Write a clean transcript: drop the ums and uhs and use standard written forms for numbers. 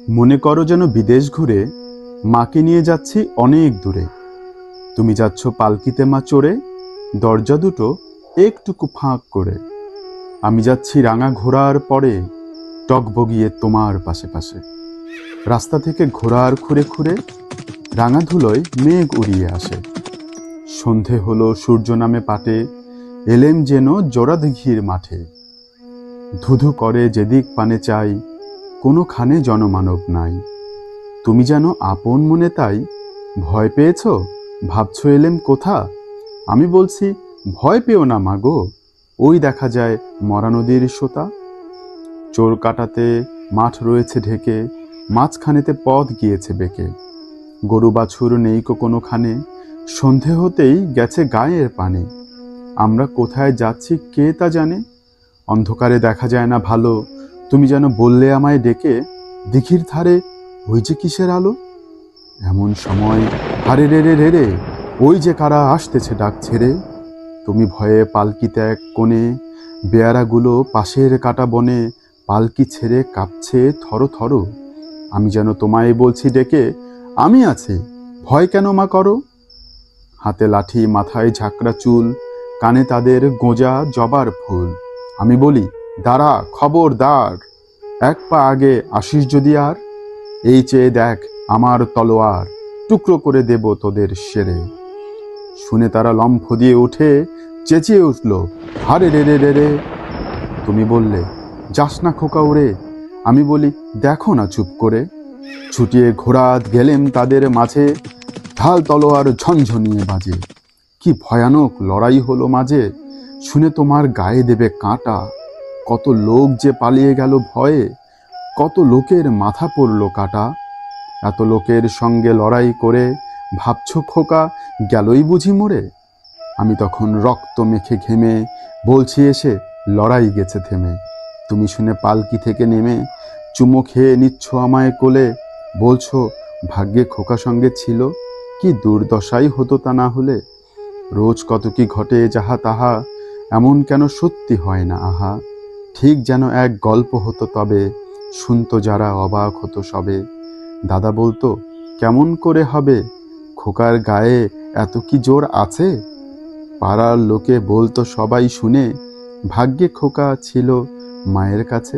মনে করো যেন বিদেশ ঘুরে মাকে নিয়ে যাচ্ছি অনেক দূরে। তুমি যাচ্ছ পালকিতে মা চড়ে, দরজা দুটো একটুকু ফাঁক করে। আমি যাচ্ছি রাঙা ঘোড়ার পরে, টগবগিয়ে তোমার পাশে পাশে। রাস্তা থেকে ঘোড়ার খুঁড়ে খুঁড়ে রাঙা ধুলোয় মেঘ উড়িয়ে আসে। সন্ধে হলো, সূর্য নামে পাটে, এলেম যেন জোড়া দিঘির মাঠে। ধুধু করে যেদিক পানে চাই, কোনোখানে জনমানব নাই। তুমি যেন আপন মনে তাই ভয় পেয়েছ, ভাবছ এলেম কোথা। আমি বলছি ভয় পেও না মাগো, ওই দেখা যায় মরা নদীর সোতা। চোর কাটাতে মাঠ রয়েছে ঢেকে, মাঝখানেতে পথ গিয়েছে বেঁকে। গরু বাছুর নেইকো কোনোখানে, সন্ধে হতেই গেছে গায়ের পানে। আমরা কোথায় যাচ্ছি কে তা জানে, অন্ধকারে দেখা যায় না ভালো। তুমি যেন বললে আমায় ডেকে, দিঘির ধারে ওই যে কিসের আলো। এমন সময় হারে রে রে রে রে, ওই যে কারা আসতেছে ডাক ছেড়ে। তুমি ভয়ে পালকিতে এক কোণে, বেয়ারাগুলো পাশের কাটা বনে পালকি ছেড়ে কাঁপছে থর থর। আমি যেন তোমায় বলছি ডেকে, আমি আছি, ভয় কেন মা করো। হাতে লাঠি, মাথায় ঝাঁকড়া চুল, কানে তাদের গোঁজা জবার ফুল। আমি বলি দাঁড়া, খবরদার, এক পা আগে আসিস যদি আর। এই চেয়ে দেখ আমার তলোয়ার, টুকরো করে দেব তোদের সেরে। শুনে তারা লম্ফ দিয়ে উঠে চেঁচিয়ে উঠল, হারে রে রে রে রে। তুমি বললে যাস না খোকা উড়ে। আমি বলি দেখো না চুপ করে। ছুটিয়ে ঘোড়াত গেলেম তাদের মাঝে, ঢাল তলোয়ার ঝনঝনিয়ে বাজে। কি ভয়ানক লড়াই হলো মাঝে, শুনে তোমার গায়ে দেবে কাঁটা। কত লোক যে পালিয়ে গেল ভয়ে, কত লোকের মাথা পড়ল কাটা। এত লোকের সঙ্গে লড়াই করে ভাবছ খোকা গেলই বুঝি মরে। আমি তখন রক্ত মেখে ঘেমে বলছি এসে লড়াই গেছে থেমে। তুমি শুনে পালকি থেকে নেমে চুমো খেয়ে নিচ্ছ আমায় কোলে, বলছো ভাগ্যে খোকা সঙ্গে ছিল, কি দুর্দশাই হতো তা না হলে। রোজ কত কি ঘটে যাহা তাহা, এমন কেন সত্যি হয় না আহা। ঠিক যেন এক গল্প হতো তবে, শুনতো যারা অবাক হতো সবে। দাদা বলতো কেমন করে হবে, খোকার গায়ে এত কি জোর আছে। পাড়ার লোকে বলতো সবাই শুনে, ভাগ্যে খোকা ছিল মায়ের কাছে।